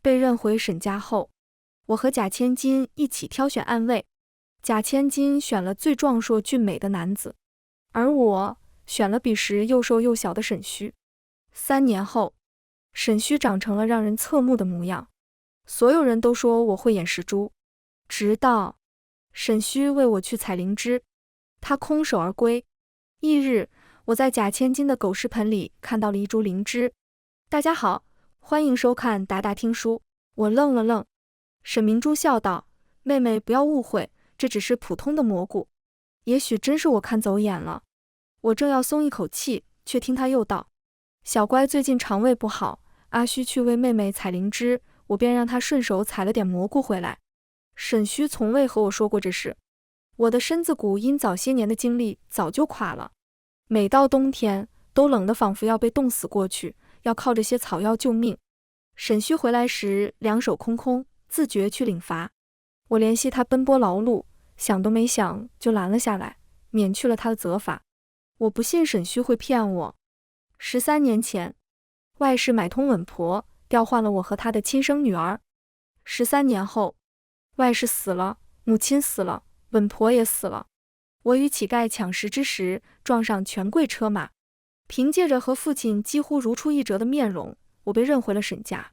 被认回沈家后，我和贾千金一起挑选暗卫。贾千金选了最壮硕俊美的男子，而我选了彼时又瘦又小的沈虚。3年后，沈虚长成了让人侧目的模样，所有人都说我会演石珠。直到沈虚为我去采灵芝，他空手而归。翌日，我在贾千金的狗食盆里看到了一株灵芝。大家好，欢迎收看达达听书。我愣了愣，沈明珠笑道：“妹妹不要误会，这只是普通的蘑菇，也许真是我看走眼了。”我正要松一口气，却听他又道：“小乖最近肠胃不好，阿虚去为妹妹采灵芝，我便让他顺手采了点蘑菇回来。”沈虚从未和我说过这事。我的身子骨因早些年的经历早就垮了，每到冬天都冷得仿佛要被冻死过去，要靠这些草药救命。沈虚回来时两手空空，自觉去领罚。我怜惜他奔波劳碌，想都没想就拦了下来，免去了他的责罚。我不信沈虚会骗我。13年前，外室买通稳婆，调换了我和他的亲生女儿。13年后，外室死了，母亲死了，稳婆也死了。我与乞丐抢食之时，撞上权贵车马。凭借着和父亲几乎如出一辙的面容，我被认回了沈家。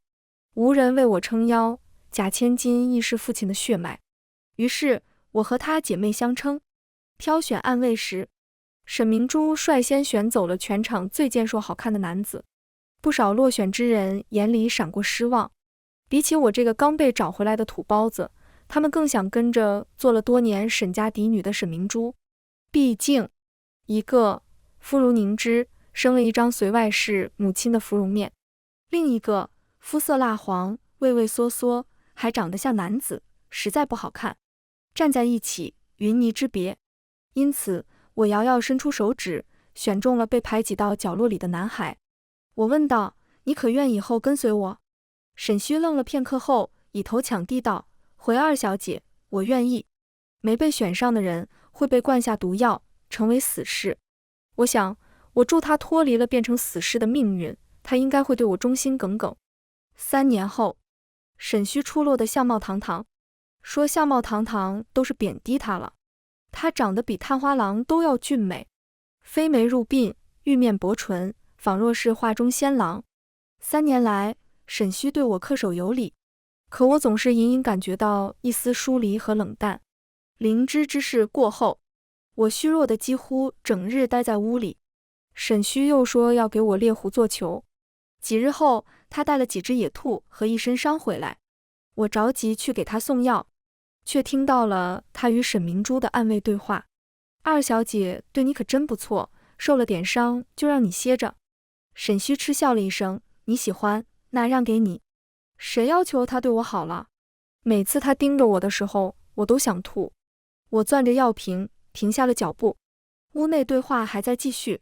无人为我撑腰，贾千金亦是父亲的血脉。于是我和她姐妹相称。挑选暗卫时，沈明珠率先选走了全场最健硕好看的男子。不少落选之人眼里闪过失望，比起我这个刚被找回来的土包子，他们更想跟着做了多年沈家嫡女的沈明珠。毕竟，一个肤如凝脂，生了一张随外室母亲的芙蓉面；另一个肤色蜡黄，畏畏缩缩，还长得像男子，实在不好看。站在一起，云泥之别。因此，我遥遥伸出手指，选中了被排挤到角落里的男孩。我问道：“你可愿以后跟随我？”沈虚愣了片刻后，以头抢地道：“回二小姐，我愿意。”没被选上的人会被灌下毒药，成为死士。我想，我助他脱离了变成死士的命运，他应该会对我忠心耿耿。3年后，沈虚出落得相貌堂堂，说相貌堂堂都是贬低他了。他长得比探花郎都要俊美，飞眉入鬓，玉面薄唇，仿若是画中仙郎。3年来，沈虚对我恪守有礼，可我总是隐隐感觉到一丝疏离和冷淡。灵芝之事过后，我虚弱的几乎整日待在屋里。沈虚又说要给我猎狐做球。几日后，他带了几只野兔和一身伤回来。我着急去给他送药，却听到了他与沈明珠的暗卫对话：“二小姐对你可真不错，受了点伤就让你歇着。”沈虚嗤笑了一声：“你喜欢，那让给你。谁要求他对我好了？每次他盯着我的时候，我都想吐。”我攥着药瓶，停下了脚步。屋内对话还在继续。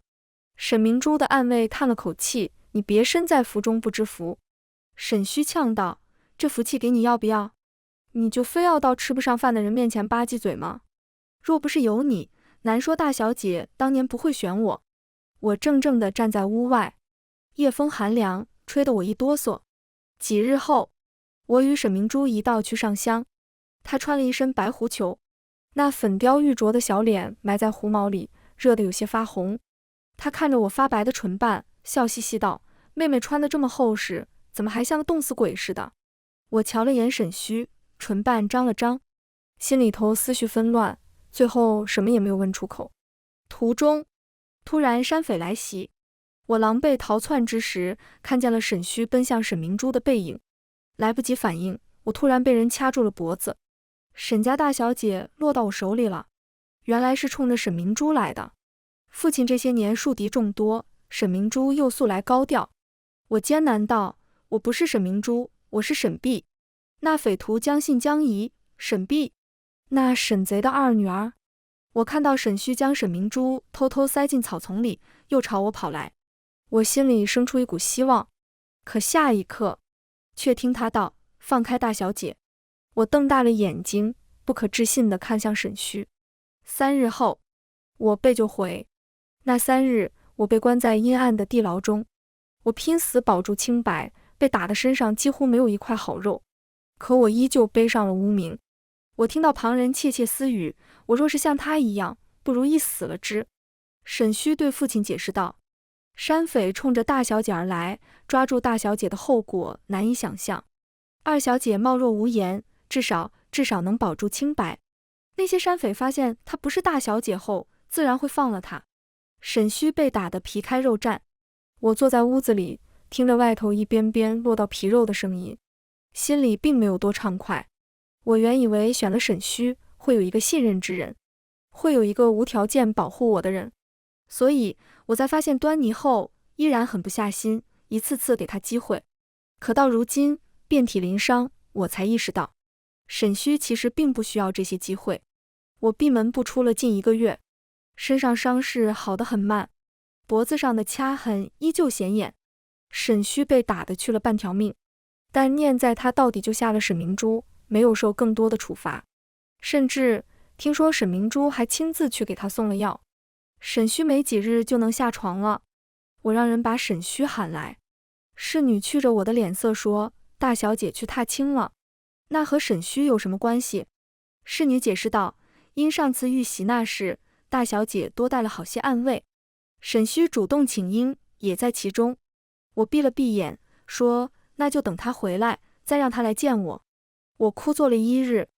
沈明珠的暗卫叹了口气：“你别身在福中不知福。”沈虚呛道：“这福气给你要不要？你就非要到吃不上饭的人面前吧唧嘴吗？若不是有你，难说大小姐当年不会选我。”我怔怔地站在屋外，夜风寒凉，吹得我一哆嗦。几日后，我与沈明珠一道去上香。她穿了一身白狐裘，那粉雕玉琢的小脸埋在狐毛里，热得有些发红。她看着我发白的唇瓣，笑嘻嘻道：“妹妹穿得这么厚实，怎么还像个冻死鬼似的？”我瞧了眼沈虚，唇瓣张了张，心里头思绪纷乱，最后什么也没有问出口。途中，突然山匪来袭，我狼狈逃窜之时，看见了沈虚奔向沈明珠的背影，来不及反应，我突然被人掐住了脖子。沈家大小姐落到我手里了，原来是冲着沈明珠来的。父亲这些年树敌众多，沈明珠又素来高调。我艰难道：“我不是沈明珠，我是沈碧。”那匪徒将信将疑，沈碧，那沈贼的二女儿。我看到沈虚将沈明珠偷偷塞进草丛里，又朝我跑来，我心里生出一股希望。可下一刻，却听他道：“放开大小姐。”我瞪大了眼睛，不可置信地看向沈虚。3日后，我被救回。那3日，我被关在阴暗的地牢中，我拼死保住清白，被打的身上几乎没有一块好肉，可我依旧背上了污名。我听到旁人窃窃私语，我若是像他一样，不如一死了之。沈须对父亲解释道，山匪冲着大小姐而来，抓住大小姐的后果难以想象。二小姐貌若无言，至少能保住清白。那些山匪发现她不是大小姐后，自然会放了她。沈须被打得皮开肉绽，我坐在屋子里，听着外头一鞭鞭落到皮肉的声音，心里并没有多畅快。我原以为选了沈须，会有一个信任之人，会有一个无条件保护我的人，所以我在发现端倪后，依然狠不下心，一次次给他机会。可到如今，遍体鳞伤，我才意识到，沈须其实并不需要这些机会。我闭门不出了近1个月，身上伤势好得很慢，脖子上的掐痕依旧显眼。沈须被打得去了半条命，但念在他到底就下了沈明珠，没有受更多的处罚，甚至听说沈明珠还亲自去给他送了药。沈须没几日就能下床了，我让人把沈须喊来。侍女觑着我的脸色说，大小姐去踏青了。那和沈须有什么关系？侍女解释道，因上次遇袭那事，大小姐多带了好些暗卫，沈须主动请缨也在其中。我闭了闭眼，说那就等他回来，再让他来见我。我哭坐了1日，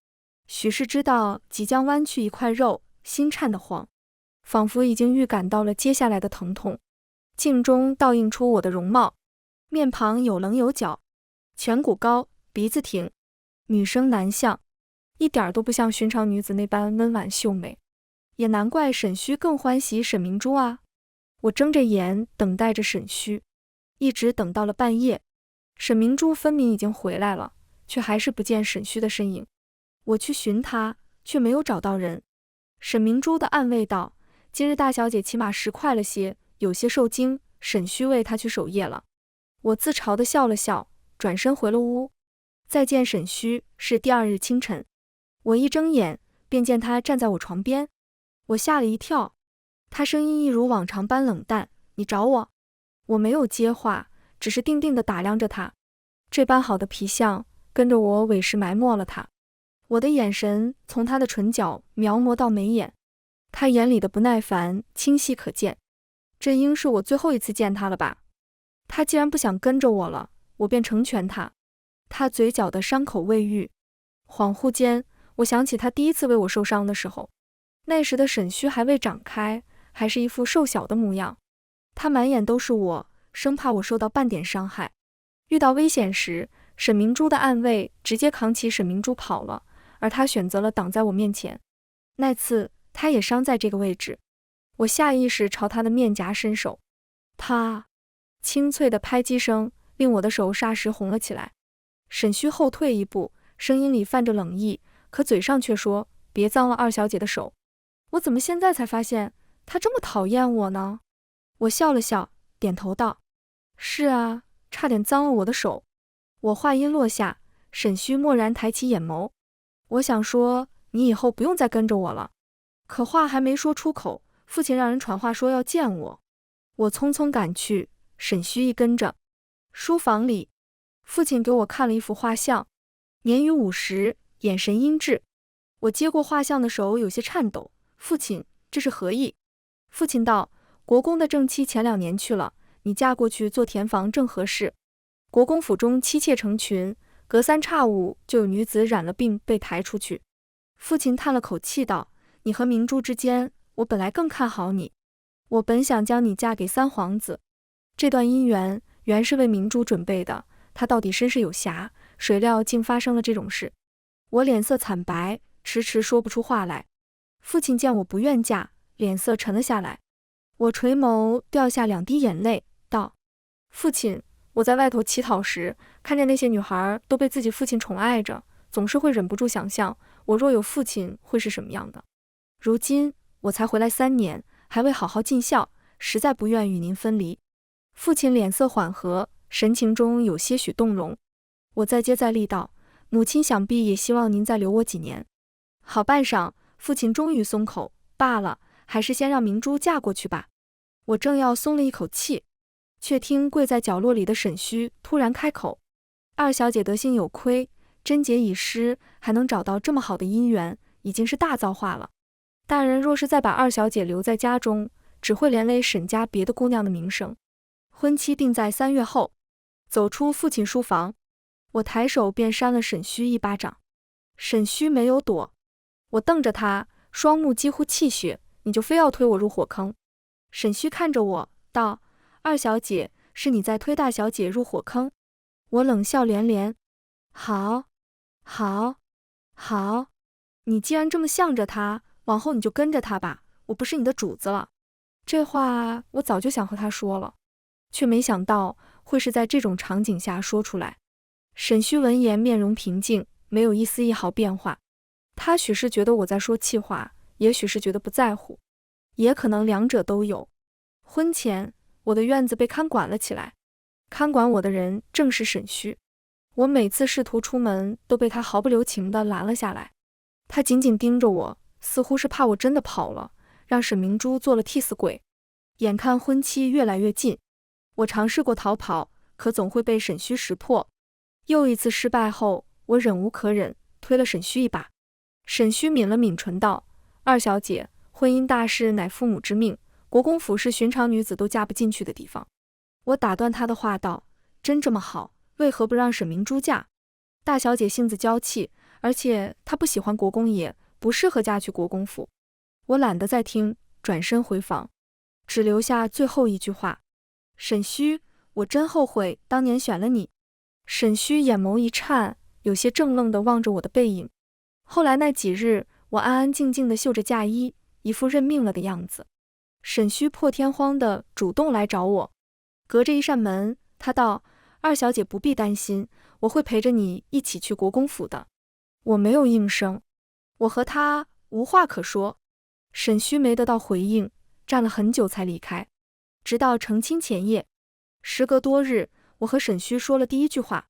许是知道即将剜去一块肉，心颤得慌，仿佛已经预感到了接下来的疼痛。镜中倒映出我的容貌，面庞有棱有角，颧骨高，鼻子挺，女生男相，一点都不像寻常女子那般温婉秀美。也难怪沈须更欢喜沈明珠啊。我睁着眼等待着沈须，一直等到了半夜。沈明珠分明已经回来了，却还是不见沈须的身影。我去寻他，却没有找到人。沈明珠的暗卫道，今日大小姐骑马时快了些，有些受惊，沈须为她去守夜了。我自嘲地笑了笑，转身回了屋。再见沈须是第2日清晨，我一睁眼便见他站在我床边，我吓了一跳。他声音一如往常般冷淡，你找我？我没有接话，只是定定地打量着他。这般好的皮相，跟着我委实埋没了他。我的眼神从他的唇角描摹到眉眼，他眼里的不耐烦清晰可见。这应是我最后一次见他了吧？他既然不想跟着我了，我便成全他。他嘴角的伤口未愈，恍惚间，我想起他第一次为我受伤的时候，那时的沈须还未长开，还是一副瘦小的模样。他满眼都是我，生怕我受到半点伤害。遇到危险时，沈明珠的暗卫直接扛起沈明珠跑了，而他选择了挡在我面前。那次他也伤在这个位置，我下意识朝他的面颊伸手，他清脆的拍击声令我的手霎时红了起来。沈须后退一步，声音里泛着冷意，可嘴上却说，别脏了二小姐的手。我怎么现在才发现他这么讨厌我呢？我笑了笑，点头道，是啊，差点脏了我的手。我话音落下，沈须蓦然抬起眼眸。我想说，你以后不用再跟着我了。可话还没说出口，父亲让人传话说要见我。我匆匆赶去，沈须一跟着。书房里，父亲给我看了一幅画像，年逾50，眼神阴鸷。我接过画像的手有些颤抖，父亲，这是何意？父亲道，国公的正妻前2年去了，你嫁过去做田房正合适。国公府中妻妾成群，隔3差5就有女子染了病被抬出去。父亲叹了口气道，你和明珠之间，我本来更看好你。我本想将你嫁给3皇子，这段姻缘原是为明珠准备的，她到底身世有瑕，谁料竟发生了这种事。我脸色惨白，迟迟说不出话来。父亲见我不愿嫁，脸色沉了下来。我垂眸掉下2滴眼泪，道，父亲，我在外头乞讨时，看见那些女孩都被自己父亲宠爱着，总是会忍不住想象，我若有父亲会是什么样的。如今我才回来3年，还未好好尽孝，实在不愿与您分离。父亲脸色缓和，神情中有些许动容。我再接再厉道，母亲想必也希望您再留我几年。好半晌，父亲终于松口，罢了，还是先让明珠嫁过去吧。我正要松了一口气，却听跪在角落里的沈须突然开口：“二小姐得心有亏，贞洁已失，还能找到这么好的姻缘，已经是大造化了。大人若是再把二小姐留在家中，只会连累沈家别的姑娘的名声。婚期定在3月后。”走出父亲书房，我抬手便扇了沈须一巴掌。沈须没有躲，我瞪着他，双目几乎泣血：“你就非要推我入火坑？”沈须看着我道：“二小姐，是你在推大小姐入火坑？”我冷笑连连：“好，好，好，你既然这么向着他，往后你就跟着他吧，我不是你的主子了。”这话我早就想和他说了，却没想到会是在这种场景下说出来。沈须闻言面容平静，没有一丝一毫变化。他许是觉得我在说气话，也许是觉得不在乎，也可能两者都有。婚前，我的院子被看管了起来，看管我的人正是沈须。我每次试图出门，都被他毫不留情地拦了下来。他紧紧盯着我，似乎是怕我真的跑了，让沈明珠做了替死鬼。眼看婚期越来越近，我尝试过逃跑，可总会被沈须识破。又一次失败后，我忍无可忍，推了沈须一把。沈须抿了抿唇道：“二小姐，婚姻大事乃父母之命，国公府是寻常女子都嫁不进去的地方。”我打断他的话道：“真这么好，为何不让沈明珠嫁？大小姐性子娇气，而且她不喜欢国公爷，不适合嫁去国公府。”我懒得再听，转身回房，只留下最后一句话：“沈须，我真后悔当年选了你。”沈须眼眸一颤，有些怔愣地望着我的背影。后来那几日，我安安静静地绣着嫁衣，一副认命了的样子。沈须破天荒地主动来找我，隔着一扇门，他道：“二小姐不必担心，我会陪着你一起去国公府的。”我没有应声，我和他无话可说。沈须没得到回应，站了很久才离开。直到成亲前夜，时隔多日，我和沈须说了第一句话。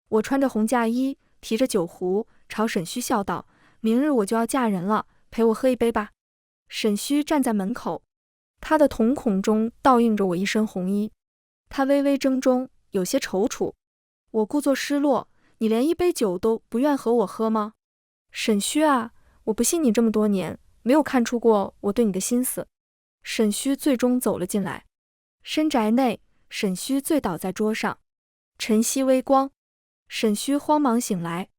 我穿着红嫁衣，提着酒壶，朝沈须笑道：“明日我就要嫁人了，陪我喝一杯吧。”沈须站在门口，他的瞳孔中倒映着我一身红衣。他微微怔中，有些踌躇。我故作失落：“你连一杯酒都不愿和我喝吗？”沈须啊，我不信你这么多年，没有看出过我对你的心思。沈须最终走了进来。深宅内，沈须醉倒在桌上，晨曦微光。沈须慌忙醒来，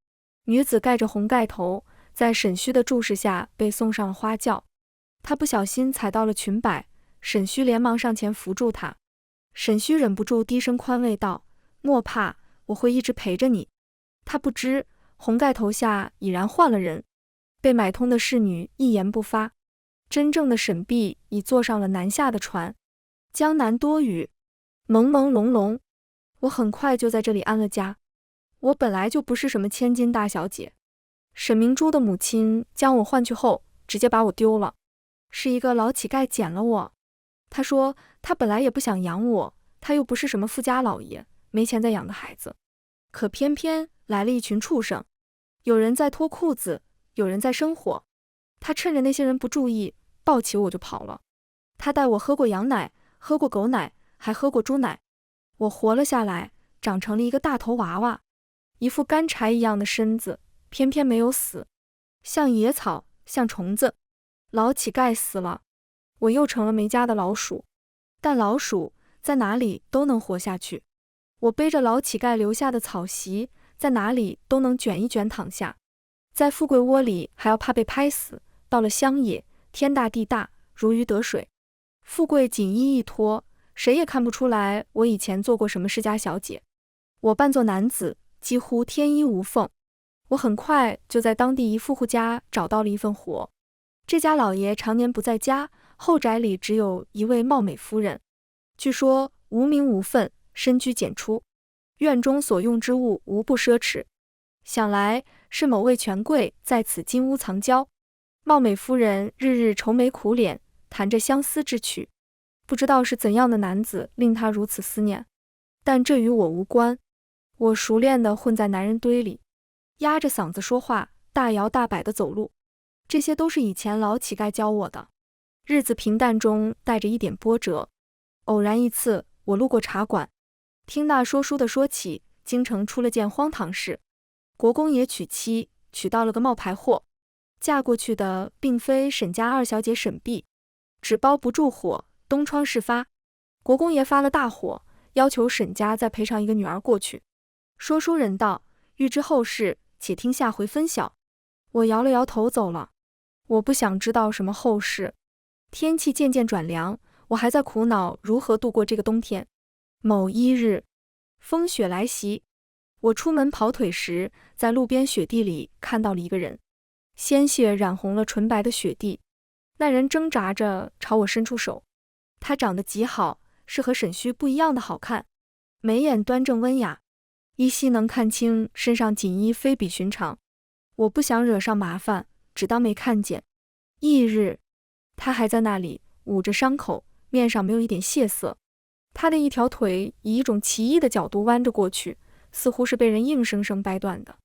女子盖着红盖头，在沈须的注视下被送上了花轿。她不小心踩到了裙摆，沈须连忙上前扶住她。沈须忍不住低声宽慰道：“莫怕，我会一直陪着你。”她不知红盖头下已然换了人，被买通的侍女一言不发。真正的沈弼已坐上了南下的船。江南多雨，朦朦胧胧，我很快就在这里安了家。我本来就不是什么千金大小姐，沈明珠的母亲将我换去后，直接把我丢了，是一个老乞丐捡了我。他说他本来也不想养我，他又不是什么富家老爷，没钱再养的孩子。可偏偏来了一群畜生，有人在脱裤子，有人在生火。他趁着那些人不注意，抱起我就跑了。他带我喝过羊奶，喝过狗奶，还喝过猪奶。我活了下来，长成了一个大头娃娃，一副干柴一样的身子，偏偏没有死，像野草，像虫子。老乞丐死了，我又成了没家的老鼠。但老鼠在哪里都能活下去。我背着老乞丐留下的草席，在哪里都能卷一卷躺下。在富贵窝里还要怕被拍死，到了乡野，天大地大，如鱼得水。富贵锦衣一脱，谁也看不出来我以前做过什么世家小姐。我扮作男子，几乎天衣无缝。我很快就在当地一富户家找到了一份活。这家老爷常年不在家，后宅里只有一位貌美夫人，据说无名无分，深居简出，院中所用之物无不奢侈，想来是某位权贵在此金屋藏娇。貌美夫人日日愁眉苦脸，弹着相思之曲，不知道是怎样的男子令她如此思念，但这与我无关。我熟练地混在男人堆里，压着嗓子说话，大摇大摆地走路，这些都是以前老乞丐教我的。日子平淡中带着一点波折，偶然一次，我路过茶馆，听那说书的说起，京城出了件荒唐事，国公爷娶妻，娶到了个冒牌货，嫁过去的并非沈家二小姐沈碧，纸包不住火，东窗事发，国公爷发了大火，要求沈家再赔偿一个女儿过去。说书人道：欲知后事，且听下回分晓。我摇了摇头走了，我不想知道什么后事。天气渐渐转凉，我还在苦恼如何度过这个冬天。某一日，风雪来袭，我出门跑腿时，在路边雪地里看到了一个人，鲜血染红了纯白的雪地。那人挣扎着朝我伸出手，他长得极好，是和沈须不一样的好看，眉眼端正温雅，依稀能看清身上锦衣非比寻常。我不想惹上麻烦，只当没看见。翌日，他还在那里捂着伤口，面上没有一点血色。他的一条腿以一种奇异的角度弯着过去，似乎是被人硬生生掰断的。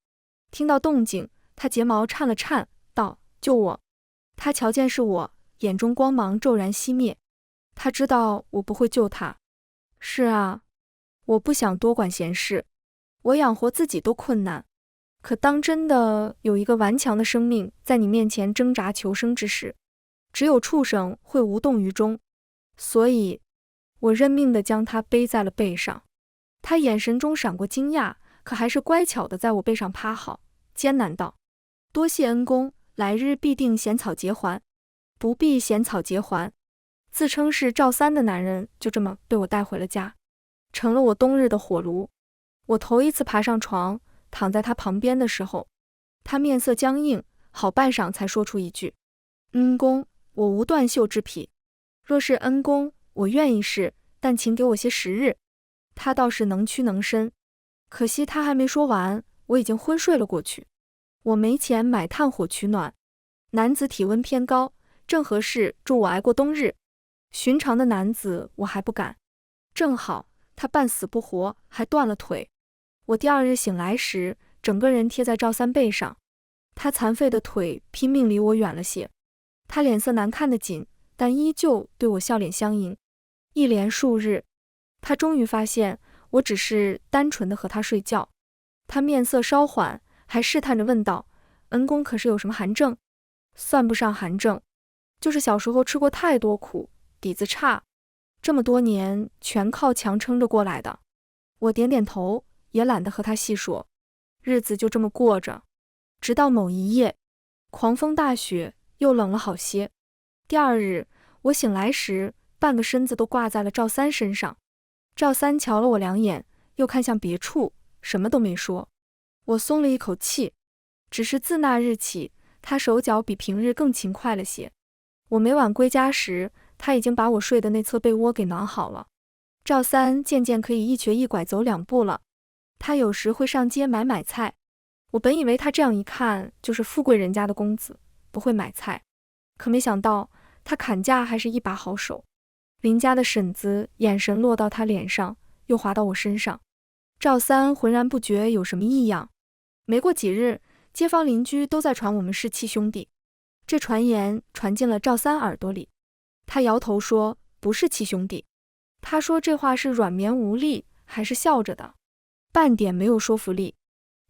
听到动静，他睫毛颤了颤，道：救我！他瞧见是我，眼中光芒骤然熄灭。他知道我不会救他。是啊，我不想多管闲事，我养活自己都困难，可当真的有一个顽强的生命在你面前挣扎求生之时，只有畜生会无动于衷。所以我认命地将他背在了背上。他眼神中闪过惊讶，可还是乖巧地在我背上趴好，艰难道：多谢恩公，来日必定衔草结环。不必衔草结环。自称是赵三的男人就这么被我带回了家，成了我冬日的火炉。我头一次爬上床，躺在他旁边的时候，他面色僵硬，好半晌才说出一句：恩公，我无断袖之癖，若是恩公，我愿意试，但请给我些时日。他倒是能屈能伸，可惜他还没说完，我已经昏睡了过去。我没钱买炭火取暖，男子体温偏高，正合适助我挨过冬日。寻常的男子我还不敢，正好他半死不活，还断了腿。我第二日醒来时，整个人贴在赵三背上，他残废的腿拼命离我远了些。他脸色难看得紧，但依旧对我笑脸相迎。一连数日，他终于发现我只是单纯的和他睡觉。他面色稍缓，还试探着问道：恩公可是有什么寒症？算不上寒症，就是小时候吃过太多苦，底子差，这么多年全靠强撑着过来的。我点点头，也懒得和他细说。日子就这么过着，直到某一夜，狂风大雪，又冷了好些。第二日，我醒来时，半个身子都挂在了赵三身上。赵三瞧了我两眼，又看向别处，什么都没说。我松了一口气，只是自那日起，他手脚比平日更勤快了些。我每晚归家时，他已经把我睡的那侧被窝给暖好了。赵三渐渐可以一瘸一拐走两步了。他有时会上街买菜，我本以为他这样一看就是富贵人家的公子，不会买菜，可没想到他砍价还是一把好手。邻家的婶子眼神落到他脸上，又滑到我身上。赵三浑然不觉有什么异样。没过几日，街坊邻居都在传我们是七兄弟。这传言传进了赵三耳朵里，他摇头说不是七兄弟。他说这话是软绵无力，还是笑着的，半点没有说服力。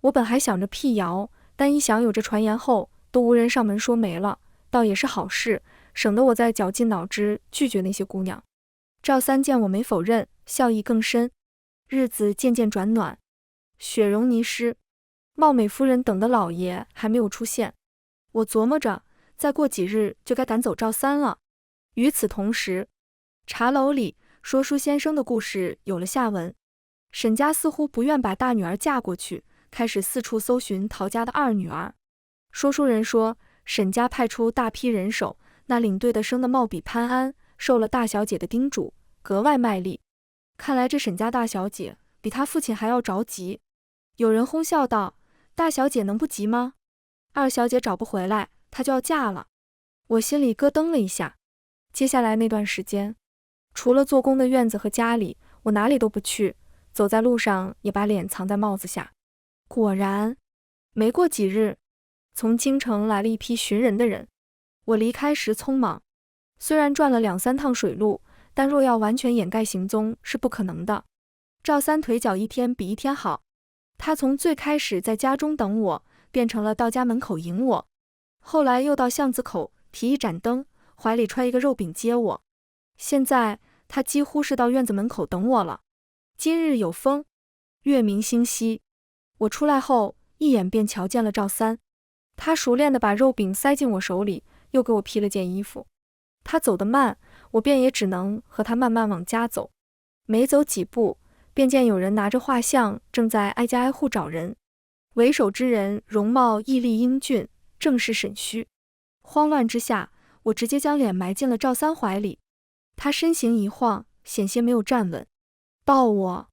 我本还想着辟谣，但一想有这传言后，都无人上门说媒了，倒也是好事，省得我再绞尽脑汁拒绝那些姑娘。赵三见我没否认，笑意更深。日子渐渐转暖，雪融泥湿，貌美夫人等的老爷还没有出现。我琢磨着，再过几日就该赶走赵三了。与此同时，茶楼里说书先生的故事有了下文。沈家似乎不愿把大女儿嫁过去，开始四处搜寻陶家的二女儿。说书人说，沈家派出大批人手，那领队的生得貌比潘安，受了大小姐的叮嘱，格外卖力。看来这沈家大小姐比她父亲还要着急。有人哄笑道：大小姐能不急吗？二小姐找不回来，她就要嫁了。我心里咯噔了一下。接下来那段时间，除了做工的院子和家里，我哪里都不去，走在路上也把脸藏在帽子下。果然，没过几日，从京城来了一批寻人的人。我离开时匆忙，虽然转了2、3趟水路，但若要完全掩盖行踪是不可能的。赵三腿脚一天比一天好，他从最开始在家中等我，变成了到家门口迎我，后来又到巷子口提一盏灯，怀里揣一个肉饼接我，现在他几乎是到院子门口等我了。今日有风，月明星稀，我出来后一眼便瞧见了赵三，他熟练地把肉饼塞进我手里，又给我披了件衣服。他走得慢，我便也只能和他慢慢往家走。没走几步，便见有人拿着画像正在挨家挨户找人，为首之人容貌毅力英俊，正是沈须。慌乱之下，我直接将脸埋进了赵三怀里，他身形一晃，险些没有站稳。抱我，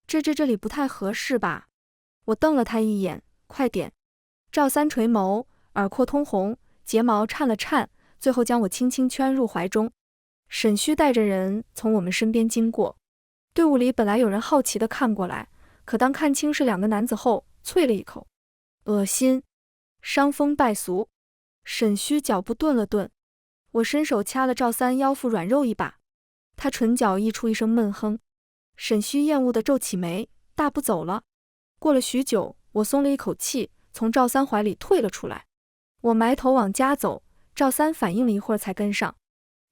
这里不太合适吧？我瞪了他一眼，快点。赵三垂眸，耳廓通红，睫毛颤了颤，最后将我轻轻圈入怀中。沈须带着人从我们身边经过，队伍里本来有人好奇地看过来，可当看清是两个男子后，啐了一口，恶心，伤风败俗。沈须脚步顿了顿，我伸手掐了赵三腰腹软肉一把，他唇角溢出一声闷哼。沈须厌恶地皱起眉，大步走了。过了许久，我松了一口气，从赵三怀里退了出来。我埋头往家走，赵三反应了一会儿才跟上。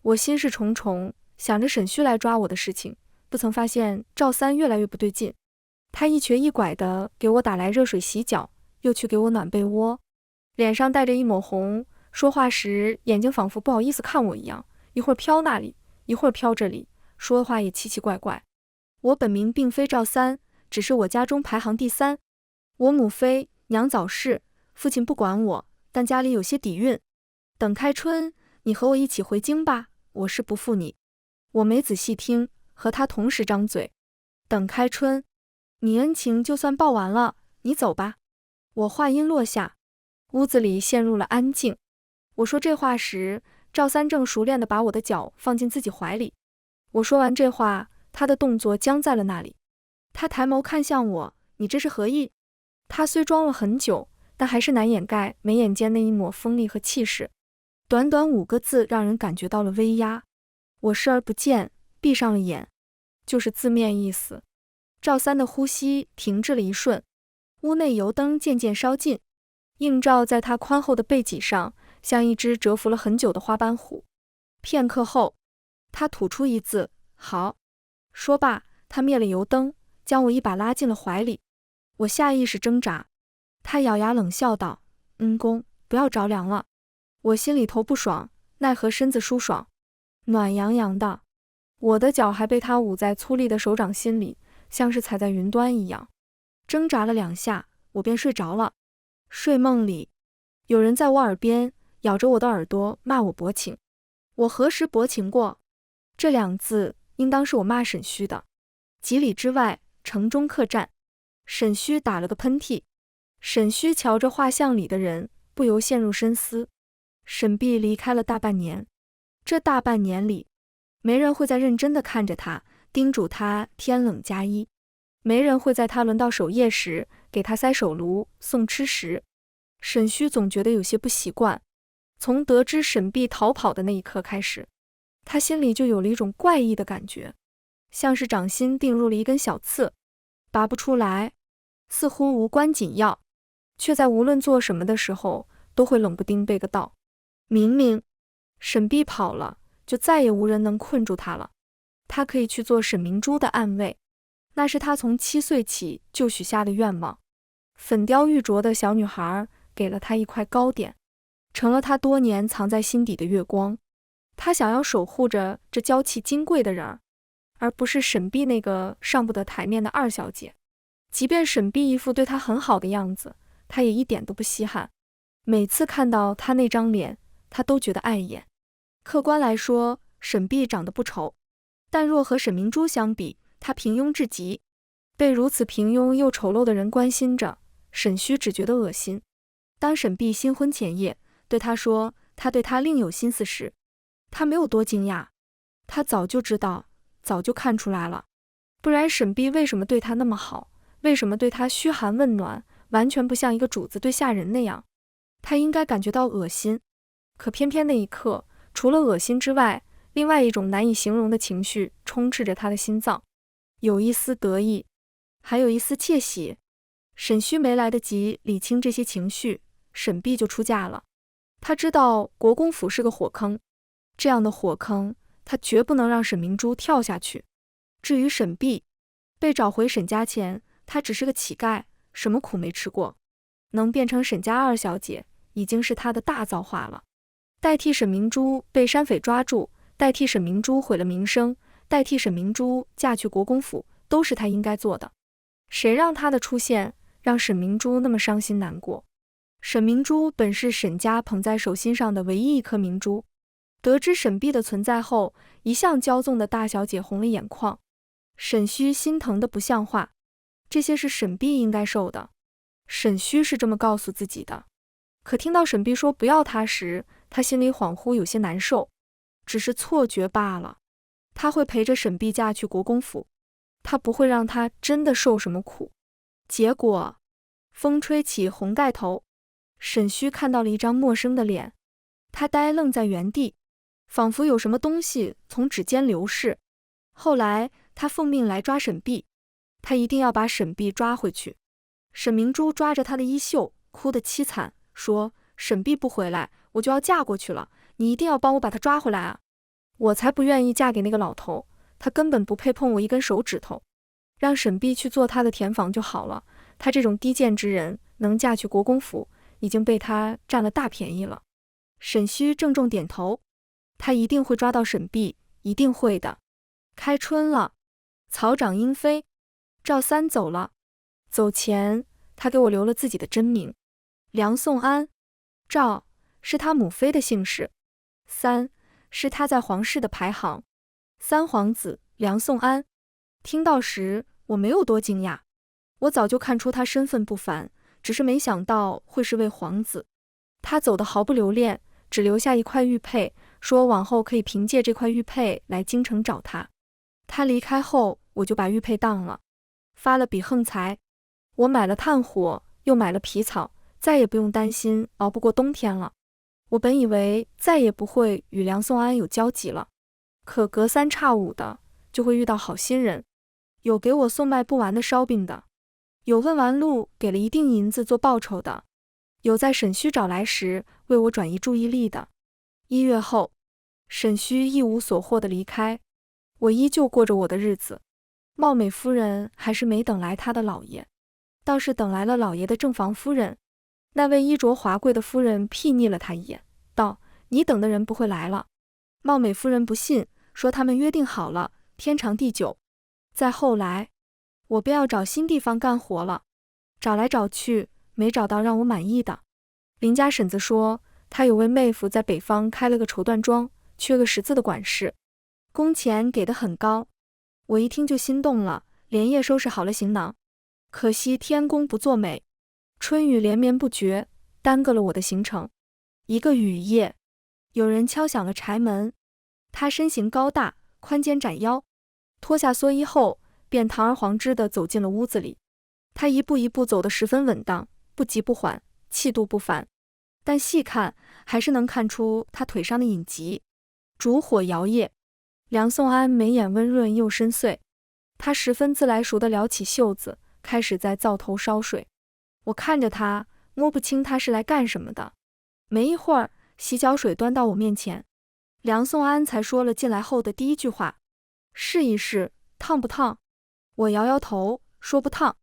我心事重重，想着沈须来抓我的事情，不曾发现赵三越来越不对劲。他一瘸一拐地给我打来热水洗脚，又去给我暖被窝，脸上带着一抹红，说话时眼睛仿佛不好意思看我一样，一会儿飘那里，一会儿飘这里，说话也奇奇怪怪。我本名并非赵三，只是我家中排行第3。我母妃，娘早逝，父亲不管我，但家里有些底蕴。等开春，你和我一起回京吧，我是不负你。我没仔细听，和他同时张嘴。等开春，你恩情就算报完了，你走吧。我话音落下，屋子里陷入了安静。我说这话时，赵三正熟练地把我的脚放进自己怀里。我说完这话，他的动作僵在了那里。他抬眸看向我，你这是何意？他虽装了很久，但还是难掩盖眉眼间那一抹锋利和气势。短短5个字让人感觉到了威压。我视而不见，闭上了眼，就是字面意思。赵三的呼吸停滞了一瞬，屋内油灯渐渐烧尽，映照在他宽厚的背脊上，像一只蛰伏了很久的花斑虎。片刻后，他吐出一字，好。说罢，他灭了油灯，将我一把拉进了怀里。我下意识挣扎，他咬牙冷笑道，公，不要着凉了。我心里头不爽，奈何身子舒爽，暖洋洋的。我的脚还被他捂在粗粝的手掌心里，像是踩在云端一样。挣扎了2下，我便睡着了。睡梦里，有人在我耳边咬着我的耳朵骂我薄情。我何时薄情过？这2字应当是我骂沈须的。几里之外，城中客栈，沈须打了个喷嚏。沈须瞧着画像里的人，不由陷入深思。沈碧离开了大半年，这大半年里，没人会再认真地看着他，叮嘱他天冷加衣，没人会在他轮到守夜时给他塞手炉送吃食。沈须总觉得有些不习惯，从得知沈碧逃跑的那一刻开始，他心里就有了一种怪异的感觉，像是掌心钉入了一根小刺，拔不出来，似乎无关紧要，却在无论做什么的时候都会冷不丁被个到。明明沈碧跑了，就再也无人能困住他了。他可以去做沈明珠的暗卫，那是他从7岁起就许下的愿望。粉雕玉琢的小女孩给了他一块糕点，成了他多年藏在心底的月光。他想要守护着这娇气金贵的人儿，而不是沈碧那个上不得台面的2小姐。即便沈碧一副对他很好的样子，他也一点都不稀罕。每次看到他那张脸，他都觉得碍眼。客观来说，沈碧长得不丑，但若和沈明珠相比，她平庸至极。被如此平庸又丑陋的人关心着，沈须只觉得恶心。当沈碧新婚前夜对他说他对他另有心思时，他没有多惊讶，他早就知道，早就看出来了。不然沈碧为什么对他那么好？为什么对他嘘寒问暖，完全不像一个主子对下人那样？他应该感觉到恶心，可偏偏那一刻，除了恶心之外，另外一种难以形容的情绪充斥着他的心脏，有一丝得意，还有一丝窃喜。沈虚没来得及理清这些情绪，沈碧就出嫁了。他知道国公府是个火坑，这样的火坑，他绝不能让沈明珠跳下去。至于沈碧，被找回沈家前，她只是个乞丐，什么苦没吃过，能变成沈家二小姐，已经是她的大造化了。代替沈明珠被山匪抓住，代替沈明珠毁了名声，代替沈明珠嫁去国公府，都是她应该做的。谁让她的出现让沈明珠那么伤心难过？沈明珠本是沈家捧在手心上的唯一一颗明珠，得知沈碧的存在后，一向骄纵的大小姐红了眼眶。沈虚心疼得不像话，这些是沈碧应该受的。沈虚是这么告诉自己的，可听到沈碧说不要他时，他心里恍惚有些难受，只是错觉罢了。他会陪着沈碧嫁去国公府，他不会让她真的受什么苦。结果，风吹起红盖头，沈虚看到了一张陌生的脸，他呆愣在原地，仿佛有什么东西从指尖流逝。后来他奉命来抓沈碧，他一定要把沈碧抓回去。沈明珠抓着他的衣袖，哭得凄惨，说：沈碧不回来，我就要嫁过去了，你一定要帮我把她抓回来啊！我才不愿意嫁给那个老头，他根本不配碰我一根手指头。让沈碧去做他的田房就好了，他这种低贱之人能嫁去国公府，已经被他占了大便宜了。沈虚郑重点头，他一定会抓到沈碧，一定会的。开春了，草长莺飞，赵三走了。走前，他给我留了自己的真名，梁颂安。赵是他母妃的姓氏，三是他在皇室的排行，三皇子梁颂安。听到时，我没有多惊讶，我早就看出他身份不凡，只是没想到会是位皇子。他走得毫不留恋，只留下一块玉佩，说往后可以凭借这块玉佩来京城找他。他离开后，我就把玉佩当了，发了笔横财。我买了炭火，又买了皮草，再也不用担心熬不过冬天了。我本以为再也不会与梁颂安有交集了，可隔三差五的就会遇到好心人，有给我送卖不完的烧饼的，有问完路给了一锭银子做报酬的，有在沈虚找来时为我转移注意力的。1月后，沈虚一无所获的离开，我依旧过着我的日子。貌美夫人还是没等来她的老爷，倒是等来了老爷的正房夫人。那位衣着华贵的夫人睥睨了他一眼，道：你等的人不会来了。貌美夫人不信，说他们约定好了，天长地久。再后来，我便要找新地方干活了，找来找去，没找到让我满意的。邻家婶子说，她有位妹夫在北方开了个绸缎庄，缺个识字的管事，工钱给得很高。我一听就心动了，连夜收拾好了行囊。可惜天公不作美，春雨连绵不绝，耽搁了我的行程。一个雨夜，有人敲响了柴门。他身形高大，宽肩展腰，脱下蓑衣后，便堂而皇之地走进了屋子里。他一步一步走得十分稳当，不急不缓，气度不凡。但细看，还是能看出他腿上的隐疾。烛火摇曳，梁颂安眉眼温润又深邃，他十分自来熟地撩起袖子，开始在灶头烧水。我看着他，摸不清他是来干什么的。没一会儿，洗脚水端到我面前，梁颂安才说了进来后的第一句话：试一试，烫不烫？我摇摇头，说不烫。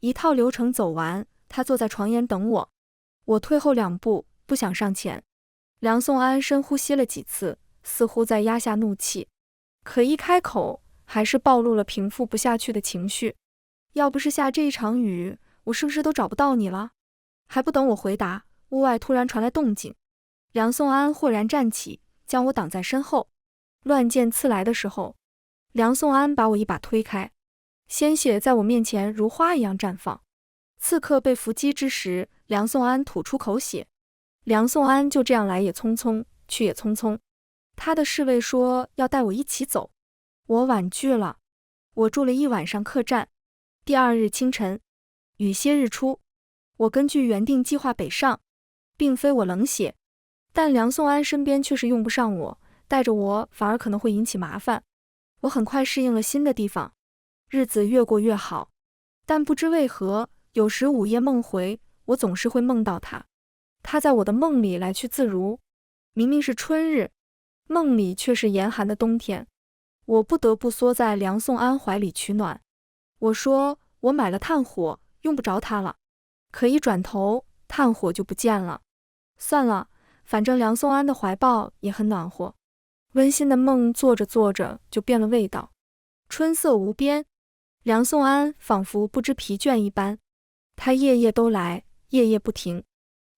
一套流程走完，他坐在床沿等我。我退后2步，不想上前。梁颂安深呼吸了几次，似乎在压下怒气，可一开口，还是暴露了平复不下去的情绪。要不是下这一场雨，我是不是都找不到你了？还不等我回答，屋外突然传来动静。梁颂安豁然站起，将我挡在身后。乱箭刺来的时候，梁颂安把我一把推开，鲜血在我面前如花一样绽放。刺客被伏击之时，梁颂安吐出口血。梁颂安就这样来也匆匆，去也匆匆。他的侍卫说要带我一起走，我婉拒了。我住了一晚上客栈。第2日清晨，雨歇日出，我根据原定计划北上，并非我冷血，但梁颂安身边却是用不上我，带着我反而可能会引起麻烦。我很快适应了新的地方，日子越过越好。但不知为何，有时午夜梦回，我总是会梦到他。他在我的梦里来去自如，明明是春日，梦里却是严寒的冬天。我不得不缩在梁颂安怀里取暖。我说我买了炭火，用不着它了。可一转头，炭火就不见了。算了，反正梁颂安的怀抱也很暖和。温馨的梦做着做着就变了味道。春色无边，梁颂安仿佛不知疲倦一般，他夜夜都来，夜夜不停。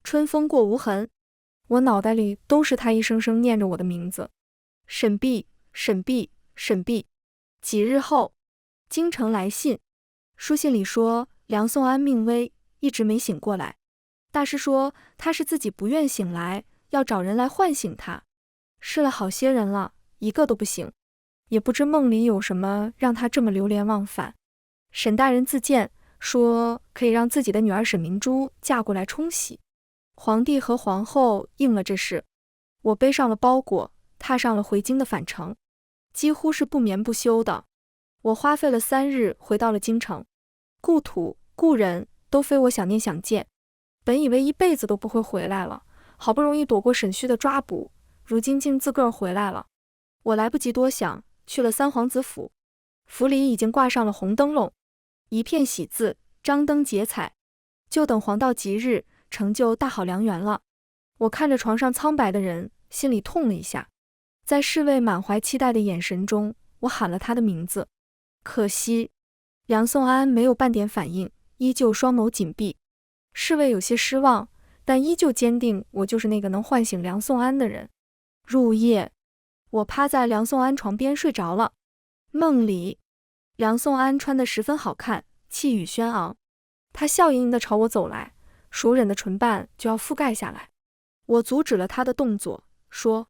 春风过无痕，我脑袋里都是他一声声念着我的名字。沈碧，沈碧，沈碧。几日后，京城来信，书信里说梁颂安命危，一直没醒过来。大师说他是自己不愿醒来，要找人来唤醒他。试了好些人了，一个都不醒，也不知梦里有什么让他这么流连忘返。沈大人自荐，说可以让自己的女儿沈明珠嫁过来冲喜。皇帝和皇后应了这事，我背上了包裹，踏上了回京的返程，几乎是不眠不休的。我花费了3日回到了京城，故土故人都非我想念想见。本以为一辈子都不会回来了，好不容易躲过沈旭的抓捕，如今竟自个儿回来了。我来不及多想，去了三皇子府，府里已经挂上了红灯笼，一片喜字，张灯结彩，就等黄道吉日，成就大好良缘了。我看着床上苍白的人，心里痛了一下。在侍卫满怀期待的眼神中，我喊了他的名字，可惜梁颂安没有半点反应，依旧双眸紧闭。侍卫有些失望，但依旧坚定我就是那个能唤醒梁颂安的人。入夜，我趴在梁颂安床边睡着了。梦里，梁颂安穿得十分好看，气宇轩昂，他笑盈盈地朝我走来，熟稔的唇瓣就要覆盖下来。我阻止了他的动作，说：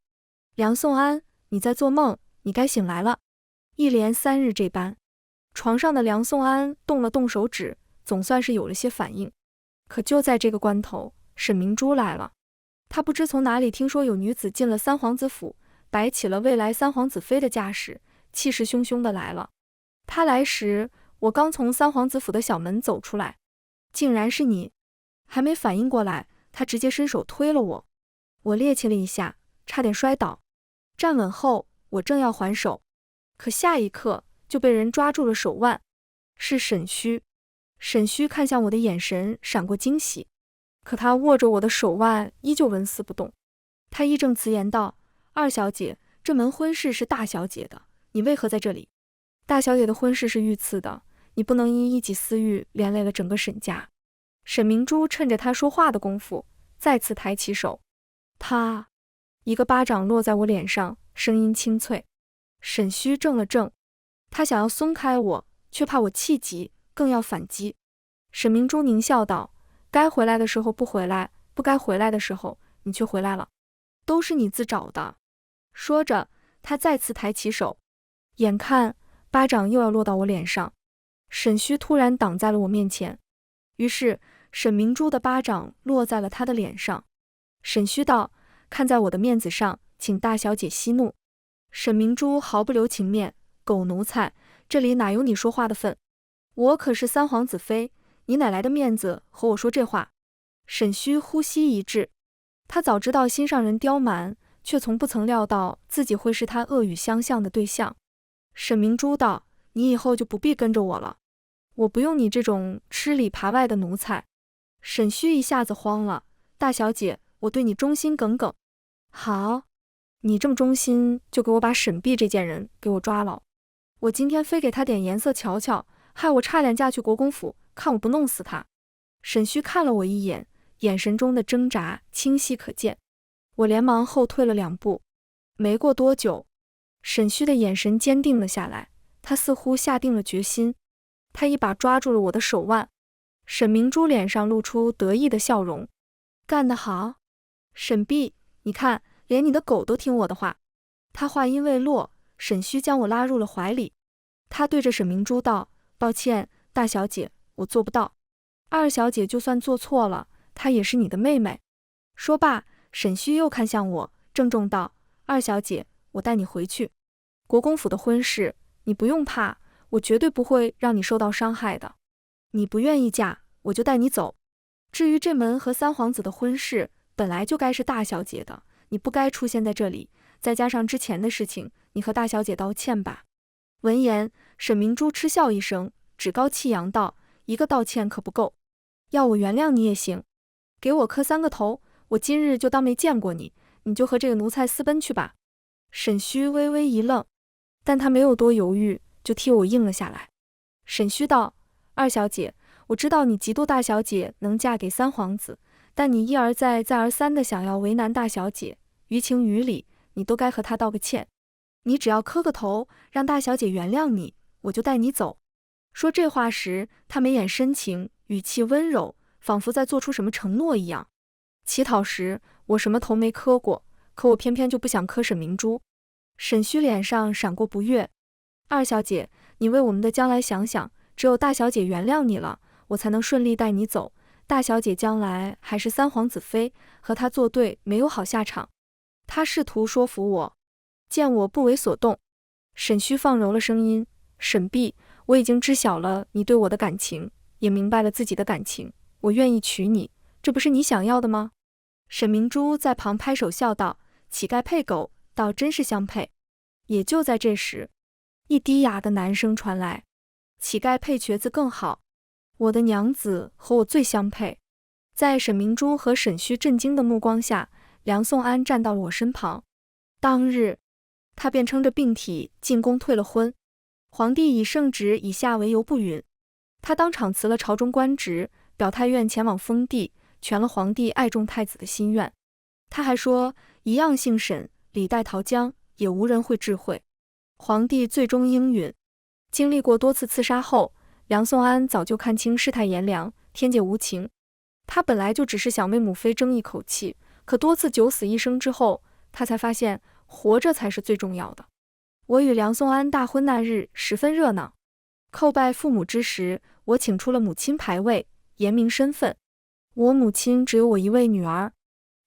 梁颂安，你在做梦，你该醒来了。一连3日这般，床上的梁颂安动了动手指，总算是有了些反应。可就在这个关头，沈明珠来了。她不知从哪里听说有女子进了三皇子府，摆起了未来三皇子妃的架势，气势汹汹地来了。她来时，我刚从三皇子府的小门走出来，竟然是你。还没反应过来，她直接伸手推了我，我趔趄了一下，差点摔倒。站稳后，我正要还手，可下一刻就被人抓住了手腕，是沈虚。沈虚看向我的眼神闪过惊喜，可他握着我的手腕依旧纹丝不动。他义正辞严道：二小姐，这门婚事是大小姐的，你为何在这里？大小姐的婚事是御赐的，你不能因一己私欲连累了整个沈家。沈明珠趁着他说话的功夫，再次抬起手，他一个巴掌落在我脸上，声音清脆。沈虚怔了怔，他想要松开我，却怕我气急，更要反击。沈明珠狞笑道：该回来的时候不回来，不该回来的时候你却回来了，都是你自找的。说着，他再次抬起手，眼看巴掌又要落到我脸上，沈虚突然挡在了我面前，于是沈明珠的巴掌落在了他的脸上。沈虚道：看在我的面子上，请大小姐息怒。沈明珠毫不留情面：狗奴才，这里哪有你说话的份？我可是三皇子妃，你哪来的面子和我说这话？沈虚呼吸一滞，他早知道心上人刁蛮，却从不曾料到自己会是他恶语相向的对象。沈明珠道：你以后就不必跟着我了，我不用你这种吃里扒外的奴才。沈虚一下子慌了：大小姐，我对你忠心耿耿。好，你这么忠心，就给我把沈碧这件人给我抓牢，我今天非给他点颜色瞧瞧，害我差点嫁去国公府，看我不弄死他。沈虚看了我一眼，眼神中的挣扎清晰可见。我连忙后退了2步。没过多久，沈虚的眼神坚定了下来，他似乎下定了决心。他一把抓住了我的手腕。沈明珠脸上露出得意的笑容：干得好，沈碧，你看，连你的狗都听我的话。他话音未落，沈虚将我拉入了怀里。他对着沈明珠道：抱歉，大小姐，我做不到。二小姐就算做错了，她也是你的妹妹。说罢，沈虚又看向我，郑重道：二小姐，我带你回去。国公府的婚事，你不用怕，我绝对不会让你受到伤害的。你不愿意嫁，我就带你走。至于这门和三皇子的婚事，本来就该是大小姐的，你不该出现在这里，再加上之前的事情，你和大小姐道歉吧。”闻言，沈明珠嗤笑一声，趾高气扬道：“一个道歉可不够，要我原谅你也行，给我磕3个头，我今日就当没见过你，你就和这个奴才私奔去吧。”沈虚微微一愣，但他没有多犹豫，就替我应了下来。沈虚道：“二小姐，我知道你嫉妒大小姐能嫁给三皇子，但你一而再再而三的想要为难大小姐，于情于理，你都该和她道个歉。你只要磕个头，让大小姐原谅你，我就带你走。”说这话时，他眉眼深情，语气温柔，仿佛在做出什么承诺一样。乞讨时，我什么头没磕过，可我偏偏就不想磕沈明珠。沈虚脸上闪过不悦：“二小姐，你为我们的将来想想，只有大小姐原谅你了，我才能顺利带你走。大小姐将来还是三皇子妃，和他作对没有好下场。”他试图说服我，见我不为所动，沈虚放柔了声音：“沈弼，我已经知晓了你对我的感情，也明白了自己的感情，我愿意娶你，这不是你想要的吗？”沈明珠在旁拍手笑道：“乞丐配狗，倒真是相配。”也就在这时，一低哑的男声传来：“乞丐配瘸子更好，我的娘子和我最相配。”在沈明珠和沈虚震惊的目光下，梁颂安站到了我身旁。当日，他便撑着病体进宫退了婚。皇帝以圣旨以下为由不允，他当场辞了朝中官职，表态愿前往封地，全了皇帝爱重太子的心愿。他还说，一样姓沈，李代桃僵，也无人会智慧。皇帝最终应允。经历过多次刺杀后，梁颂安早就看清世态炎凉，天界无情。他本来就只是想为母妃争一口气，可多次九死一生之后，他才发现活着才是最重要的。我与梁颂安大婚那日十分热闹，叩拜父母之时，我请出了母亲牌位，言明身份。我母亲只有我一位女儿，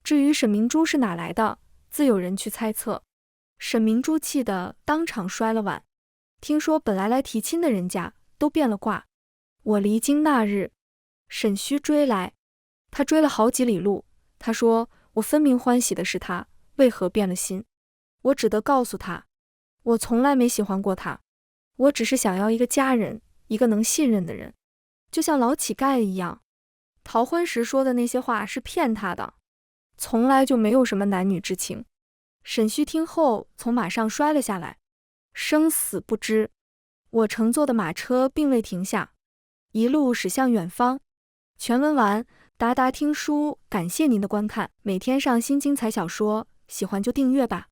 至于沈明珠是哪来的，自有人去猜测。沈明珠气得当场摔了碗。听说本来提亲的人家都变了卦。我离京那日，沈虚追来，他追了好几里路。他说我分明欢喜的是他，为何变了心？我只得告诉他，我从来没喜欢过他，我只是想要一个家人，一个能信任的人，就像老乞丐一样。逃婚时说的那些话是骗他的，从来就没有什么男女之情。沈虚听后从马上摔了下来，生死不知。我乘坐的马车并未停下，一路驶向远方。全文完，达达听书，感谢您的观看，每天上新精彩小说，喜欢就订阅吧。